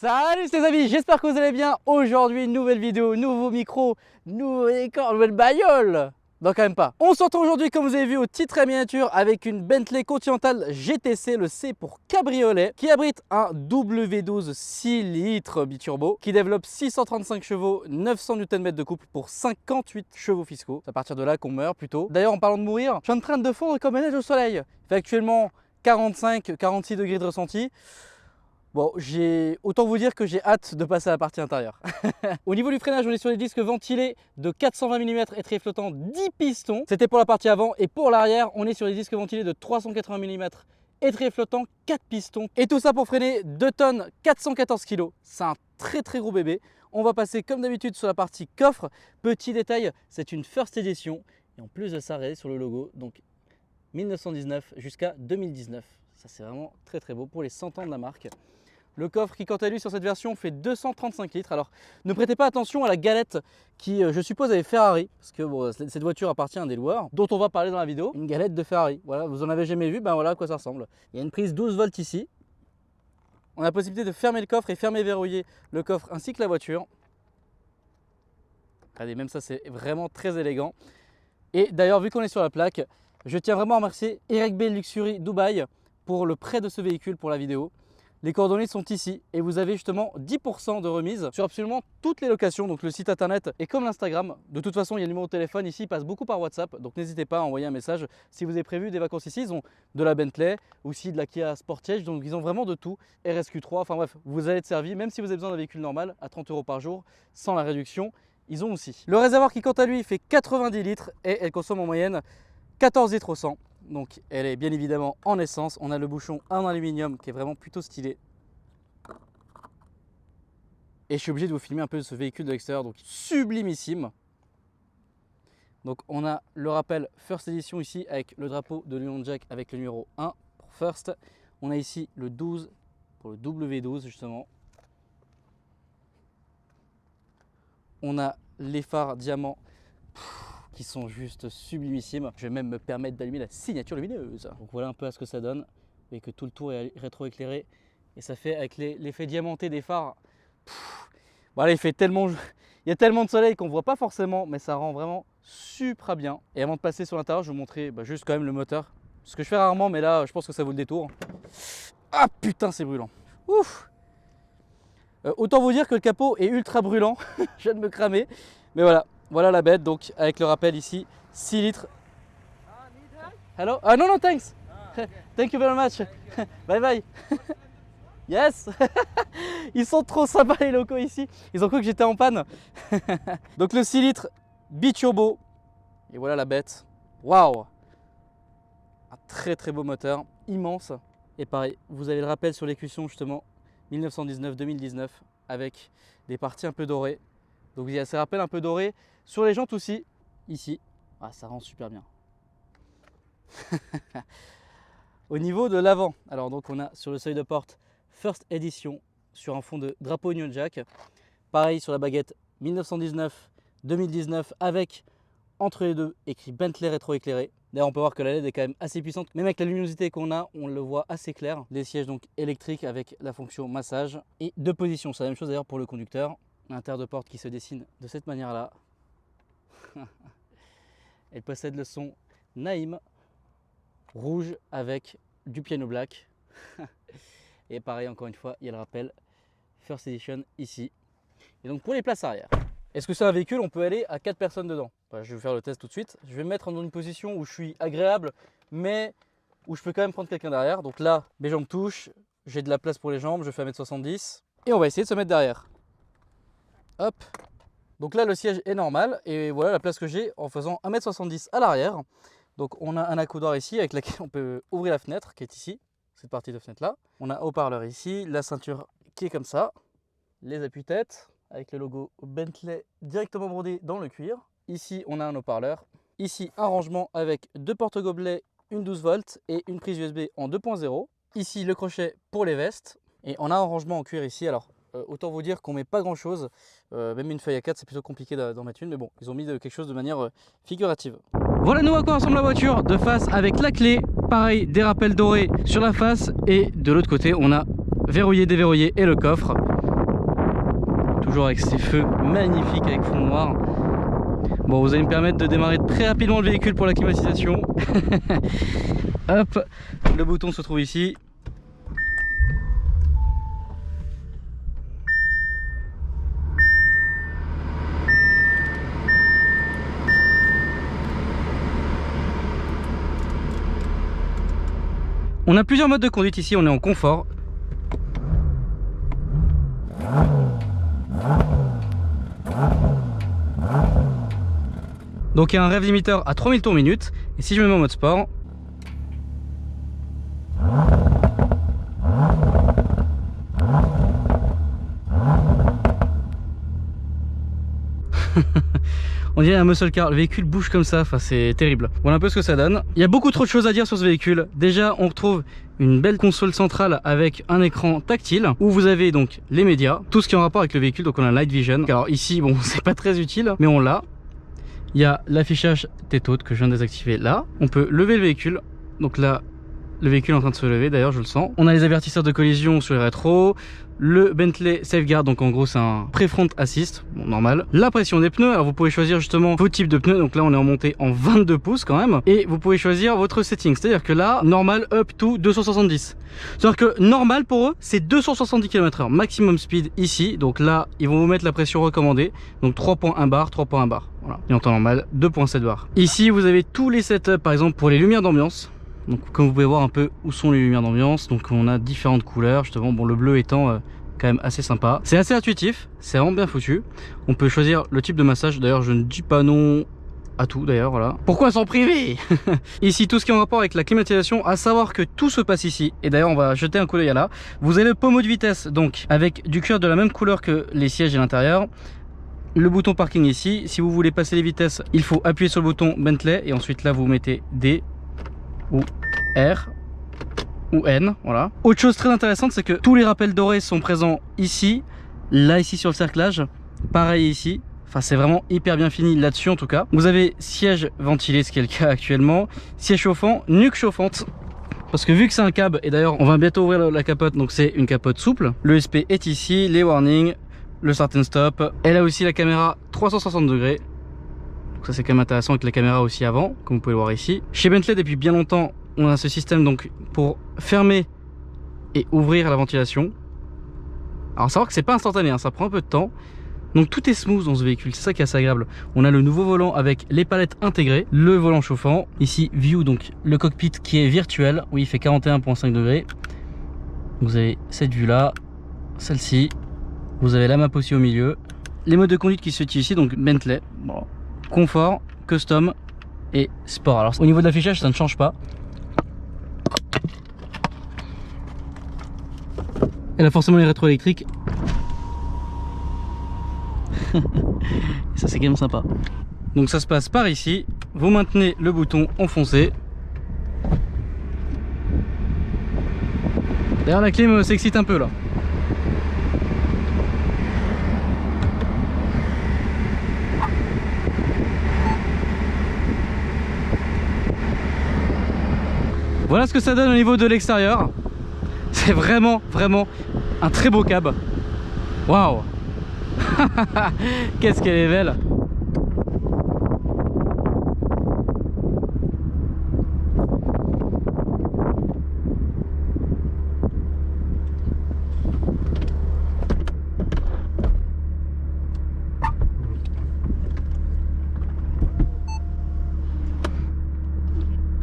Salut les amis, j'espère que vous allez bien. Aujourd'hui, nouvelle vidéo, nouveau micro, nouveau décor, nouvelle bagnole. Non, quand même pas. On se retrouve aujourd'hui, comme vous avez vu, au titre et miniature avec une Bentley Continental GTC, le C pour cabriolet, qui abrite un W12 6 litres biturbo, qui développe 635 chevaux, 900 Nm de couple pour 58 chevaux fiscaux. C'est à partir de là qu'on meurt plutôt. D'ailleurs, en parlant de mourir, je suis en train de fondre comme une neige au soleil. Il fait actuellement 45-46 degrés de ressenti. Bon, autant vous dire que j'ai hâte de passer à la partie intérieure. Au niveau du freinage, on est sur des disques ventilés de 420 mm étrier flottant 10 pistons. C'était pour la partie avant, et pour l'arrière, on est sur des disques ventilés de 380 mm étrier flottant 4 pistons. Et tout ça pour freiner 2 tonnes 414 kg. C'est un très gros bébé. On va passer comme d'habitude sur la partie coffre. Petit détail, c'est une first edition. Et en plus de ça, regardez sur le logo, donc 1919 jusqu'à 2019. Ça, c'est vraiment très beau pour les 100 ans de la marque. Le coffre qui, quant à lui, sur cette version fait 235 litres. Alors, ne prêtez pas attention à la galette qui, je suppose, avait Ferrari, parce que bon, cette voiture appartient à un des loueurs, dont on va parler dans la vidéo. Une galette de Ferrari. Voilà, vous en avez jamais vu, ben voilà à quoi ça ressemble. Il y a une prise 12 volts ici. On a la possibilité de fermer le coffre et fermer et verrouiller le coffre ainsi que la voiture. Regardez, même ça, c'est vraiment très élégant. Et d'ailleurs, vu qu'on est sur la plaque, je tiens vraiment à remercier Eric B Luxury Dubaï pour le prêt de ce véhicule pour la vidéo. Les coordonnées sont ici et vous avez justement 10% de remise sur absolument toutes les locations, donc le site internet et comme l'Instagram. De toute façon, il y a le numéro de téléphone ici, il passe beaucoup par WhatsApp, donc n'hésitez pas à envoyer un message si vous avez prévu des vacances ici. Ils ont de la Bentley, aussi de la Kia Sportage, donc ils ont vraiment de tout, RSQ3, enfin bref, vous allez être servi, même si vous avez besoin d'un véhicule normal à 30 € par jour, sans la réduction, ils ont aussi. Le réservoir qui, quant à lui, fait 90 litres et elle consomme en moyenne 14 litres au 100. Donc elle est bien évidemment en essence. On a le bouchon en aluminium qui est vraiment plutôt stylé. Et je suis obligé de vous filmer un peu ce véhicule de l'extérieur, donc sublimissime. Donc on a le rappel First Edition ici avec le drapeau de l'Union Jack avec le numéro 1 pour First. On a ici le 12 pour le W12 justement. On a les phares diamants qui sont juste sublimissimes. Je vais même me permettre d'allumer la signature lumineuse. Donc voilà un peu à ce que ça donne. Et que tout le tour est rétro-éclairé. Et ça fait avec l'effet diamanté des phares. Voilà, il y a tellement de soleil qu'on ne voit pas forcément, mais ça rend vraiment super bien. Et avant de passer sur l'intérieur, je vais vous montrer juste quand même le moteur. Ce que je fais rarement, mais là, je pense que ça vaut le détour. Ah putain, c'est brûlant. Ouf. Autant vous dire que le capot est ultra brûlant. Je viens de me cramer. Mais voilà la bête, donc avec le rappel ici, 6 litres. Hello? Ah non, thanks. Thank you very much. Bye bye. Yes. Ils sont trop sympas les locaux ici. Ils ont cru que j'étais en panne. Donc le 6 litres biturbo. Et voilà la bête. Waouh. Un très beau moteur, immense. Et pareil, vous avez le rappel sur les cuissons justement 1919-2019 avec des parties un peu dorées. Donc il y a ces rappels un peu dorés sur les jantes aussi, ici. Ah, ça rend super bien. Au niveau de l'avant, alors donc on a sur le seuil de porte First Edition sur un fond de drapeau Union Jack. Pareil sur la baguette 1919-2019 avec entre les deux écrit Bentley rétro-éclairé. D'ailleurs on peut voir que la LED est quand même assez puissante, même avec la luminosité qu'on a, on le voit assez clair. Des sièges donc électriques avec la fonction massage et 2 positions. C'est la même chose d'ailleurs pour le conducteur. L'intérieur de porte qui se dessine de cette manière là. Elle possède le son Naïm rouge avec du piano black. Et pareil, encore une fois, il y a le rappel First Edition ici. Et donc pour les places arrière, est-ce que c'est un véhicule, on peut aller à 4 personnes dedans? Je vais vous faire le test tout de suite. Je vais me mettre dans une position où je suis agréable, mais où je peux quand même prendre quelqu'un derrière. Donc là, mes jambes touchent, j'ai de la place pour les jambes, je fais 1m70. Et on va essayer de se mettre derrière. Hop. Donc là, le siège est normal. Et voilà la place que j'ai en faisant 1m70 à l'arrière. Donc on a un accoudoir ici avec laquelle on peut ouvrir la fenêtre qui est ici. Cette partie de fenêtre là. On a haut-parleur ici, la ceinture qui est comme ça, les appuis-têtes avec le logo Bentley directement brodé dans le cuir. Ici on a un haut-parleur, ici un rangement avec 2 porte-gobelets, une 12 volts et une prise USB en 2.0. Ici le crochet pour les vestes et on a un rangement en cuir ici. Alors autant vous dire qu'on met pas grand chose, même une feuille A4 c'est plutôt compliqué d'en mettre une, mais bon ils ont mis quelque chose de manière figurative. Voilà nous à quoi ressemble la voiture de face avec la clé, pareil des rappels dorés sur la face et de l'autre côté on a verrouillé, déverrouillé et le coffre. toujours avec ces feux magnifiques avec fond noir. Bon, vous allez me permettre de démarrer très rapidement le véhicule pour la climatisation. Hop, le bouton se trouve ici. On a plusieurs modes de conduite ici, on est en confort. Donc il y a un rev limiteur à 3000 tours minute. Et si je me mets en mode sport, on dirait un muscle car, le véhicule bouge comme ça, enfin c'est terrible. Voilà un peu ce que ça donne. Il y a beaucoup trop de choses à dire sur ce véhicule. Déjà on retrouve une belle console centrale avec un écran tactile où vous avez donc les médias, tout ce qui est en rapport avec le véhicule. Donc on a Night Vision, alors ici bon c'est pas très utile mais on l'a. Il y a l'affichage tête haute que je viens de désactiver là. On peut lever le véhicule, donc là le véhicule est en train de se lever, d'ailleurs je le sens. On a les avertisseurs de collision sur les rétros, le Bentley Safeguard, donc en gros c'est un pré-front assist, bon, normal. La pression des pneus, alors vous pouvez choisir justement vos types de pneus, donc là on est en montée en 22 pouces quand même. Et vous pouvez choisir votre setting, c'est-à-dire que là, normal up to 270. C'est-à-dire que normal pour eux, c'est 270 km/h, maximum speed ici. Donc là, ils vont vous mettre la pression recommandée, donc 3.1 bar, 3.1 bar. Voilà. Et en temps normal, 2.7 bar. Ici, vous avez tous les setups, par exemple pour les lumières d'ambiance. Donc comme vous pouvez voir un peu où sont les lumières d'ambiance, donc on a différentes couleurs justement, bon le bleu étant quand même assez sympa. C'est assez intuitif, c'est vraiment bien foutu. On peut choisir le type de massage, d'ailleurs je ne dis pas non à tout d'ailleurs, voilà. Pourquoi s'en priver? Ici tout ce qui est en rapport avec la climatisation, à savoir que tout se passe ici. Et d'ailleurs on va jeter un coup d'œil à là. Vous avez le pommeau de vitesse, donc avec du cuir de la même couleur que les sièges à l'intérieur. Le bouton parking ici, si vous voulez passer les vitesses, il faut appuyer sur le bouton Bentley et ensuite là vous mettez D ou R ou N, voilà. Autre chose très intéressante, c'est que tous les rappels dorés sont présents ici, là ici sur le cerclage, pareil ici. Enfin c'est vraiment hyper bien fini là-dessus en tout cas. Vous avez siège ventilé, ce qui est le cas actuellement, siège chauffant, nuque chauffante. Parce que vu que c'est un cab, et d'ailleurs on va bientôt ouvrir la capote, donc c'est une capote souple. Le SP est ici, les warnings, le start and stop. Elle a aussi la caméra 360 degrés. Ça c'est quand même intéressant avec la caméra aussi avant, comme vous pouvez le voir ici. Chez Bentley depuis bien longtemps, on a ce système donc pour fermer et ouvrir la ventilation. Alors savoir que c'est pas instantané, hein, ça prend un peu de temps. Donc tout est smooth dans ce véhicule, c'est ça qui est assez agréable. On a le nouveau volant avec les palettes intégrées, le volant chauffant. Ici view, donc le cockpit qui est virtuel, oui il fait 41,5 degrés. Vous avez cette vue là, celle-ci. Vous avez la map aussi au milieu. Les modes de conduite qui se utilisent ici, donc Bentley. Bon. Confort, custom et sport. Alors au niveau de l'affichage ça ne change pas. Elle a forcément les rétros électriques. Et ça c'est quand même sympa. Donc ça se passe par ici. Vous maintenez le bouton enfoncé. D'ailleurs la clim s'excite un peu là. Voilà ce que ça donne au niveau de l'extérieur. C'est vraiment un très beau cab. Waouh. Qu'est-ce qu'elle est belle.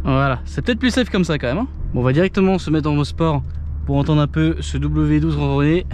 Voilà, c'est peut-être plus safe comme ça quand même, hein. Bon, on va directement se mettre en mode sport pour entendre un peu ce W12 ronronner.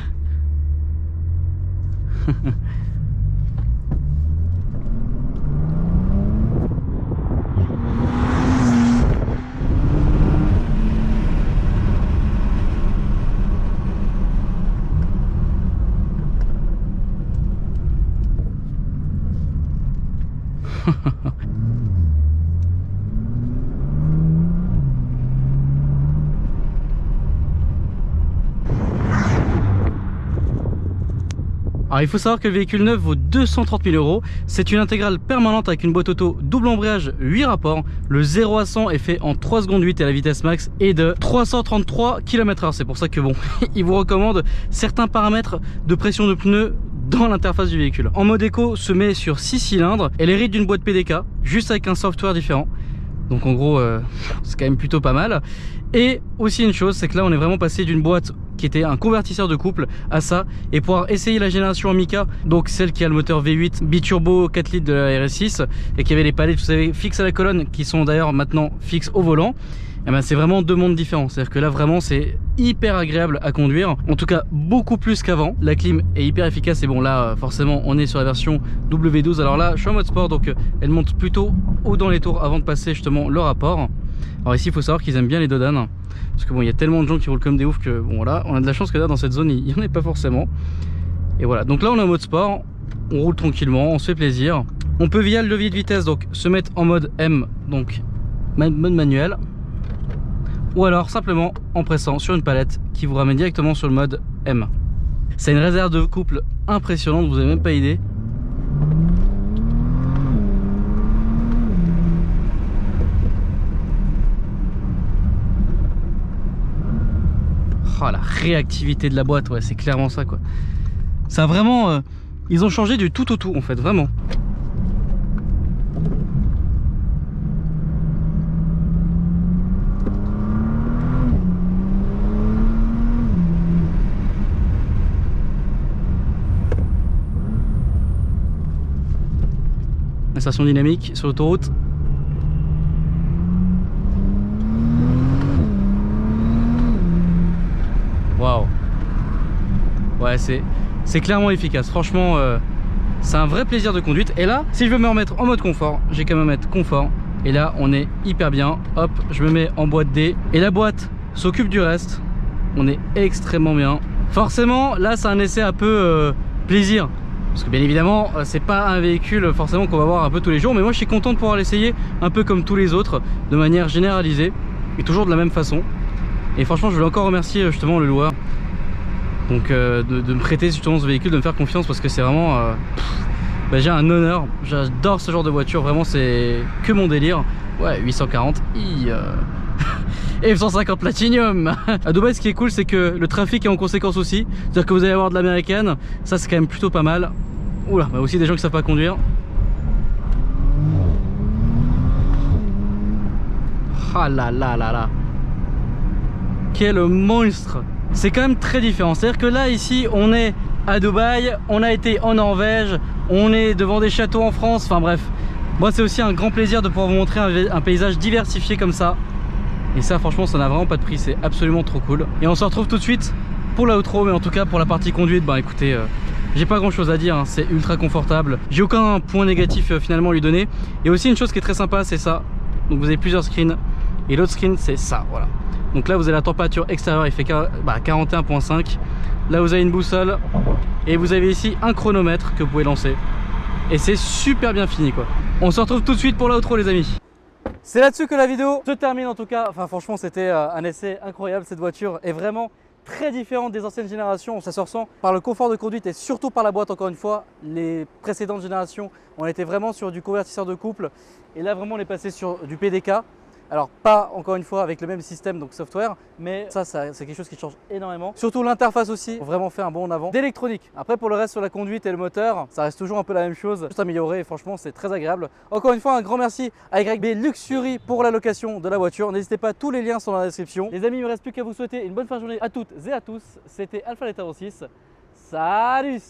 Alors il faut savoir que le véhicule neuf vaut 230 000 €. C'est une intégrale permanente avec une boîte auto double embrayage 8 rapports. Le 0 à 100 est fait en 3 secondes 8 et la vitesse max est de 333 km/h. C'est pour ça que bon, il vous recommande certains paramètres de pression de pneus dans l'interface du véhicule. En mode éco se met sur 6 cylindres, elle hérite d'une boîte PDK, juste avec un software différent. Donc en gros, c'est quand même plutôt pas mal. Et aussi une chose, c'est que là on est vraiment passé d'une boîte qui était un convertisseur de couple à ça, et pouvoir essayer la génération Amica, donc celle qui a le moteur V8 biturbo 4 litres de la RS6 et qui avait les palettes, vous savez, fixes à la colonne, qui sont d'ailleurs maintenant fixes au volant. Et ben c'est vraiment deux mondes différents, c'est à dire que là vraiment c'est hyper agréable à conduire, en tout cas beaucoup plus qu'avant. La clim est hyper efficace, et bon là forcément on est sur la version W12. Alors là je suis en mode sport, donc elle monte plutôt haut dans les tours avant de passer justement le rapport. Alors ici il faut savoir qu'ils aiment bien les dodanes, parce que bon il y a tellement de gens qui roulent comme des oufs que bon voilà, on a de la chance que là dans cette zone il n'y en ait pas forcément. Et voilà, donc là on est en mode sport, on roule tranquillement, on se fait plaisir. On peut via le levier de vitesse donc se mettre en mode M, donc mode manuel, ou alors simplement en pressant sur une palette qui vous ramène directement sur le mode M. C'est une réserve de couple impressionnante, vous n'avez même pas idée. Oh, la réactivité de la boîte, ouais, c'est clairement ça quoi. Ça a vraiment... ils ont changé du tout au tout en fait, vraiment. Station dynamique sur l'autoroute. Waouh. Ouais, c'est clairement efficace. Franchement, c'est un vrai plaisir de conduite. Et là, si je veux me remettre en mode confort, j'ai qu'à me mettre confort. Et là, on est hyper bien. Hop, je me mets en boîte D. Et la boîte s'occupe du reste. On est extrêmement bien. Forcément, là, c'est un essai un peu plaisir. Parce que bien évidemment, c'est pas un véhicule forcément qu'on va voir un peu tous les jours, mais moi je suis content de pouvoir l'essayer un peu comme tous les autres, de manière généralisée, et toujours de la même façon. Et franchement, je voulais encore remercier justement le loueur, donc de me prêter justement ce véhicule, de me faire confiance, parce que c'est vraiment j'ai un honneur. J'adore ce genre de voiture, vraiment c'est que mon délire. Ouais, 840 i et 150 Platinum. À Dubaï, ce qui est cool, c'est que le trafic est en conséquence aussi. C'est-à-dire que vous allez avoir de l'américaine, ça c'est quand même plutôt pas mal. Oula, bah aussi des gens qui savent pas conduire. Ah là là là là. Quel monstre. C'est quand même très différent. C'est-à-dire que là, ici, on est à Dubaï, on a été en Norvège, on est devant des châteaux en France, enfin bref. Moi, c'est aussi un grand plaisir de pouvoir vous montrer un paysage diversifié comme ça. Et ça, franchement, ça n'a vraiment pas de prix, c'est absolument trop cool. Et on se retrouve tout de suite pour l'outro, mais en tout cas, pour la partie conduite, bah écoutez, j'ai pas grand chose à dire, hein, c'est ultra confortable. J'ai aucun point négatif finalement à lui donner. Et aussi, une chose qui est très sympa, c'est ça. Donc, vous avez plusieurs screens. Et l'autre screen, c'est ça, voilà. Donc là, vous avez la température extérieure, il fait 41,5. Là, vous avez une boussole. Et vous avez ici un chronomètre que vous pouvez lancer. Et c'est super bien fini, quoi. On se retrouve tout de suite pour l'outro, les amis. C'est là-dessus que la vidéo se termine en tout cas. Enfin franchement c'était un essai incroyable. Cette voiture est vraiment très différente des anciennes générations. Ça se ressent par le confort de conduite et surtout par la boîte encore une fois. Les précédentes générations on était vraiment sur du convertisseur de couple. Et là vraiment on est passé sur du PDK. Alors pas encore une fois avec le même système donc software, mais ça c'est quelque chose qui change énormément. Surtout l'interface aussi, vraiment fait un bond en avant. D'électronique. Après pour le reste sur la conduite et le moteur, ça reste toujours un peu la même chose, juste amélioré et franchement c'est très agréable. Encore une fois un grand merci à YB Luxury pour la location de la voiture. N'hésitez pas, tous les liens sont dans la description. Les amis, il ne me reste plus qu'à vous souhaiter une bonne fin de journée à toutes et à tous. C'était Alpha Leta 6. Salut!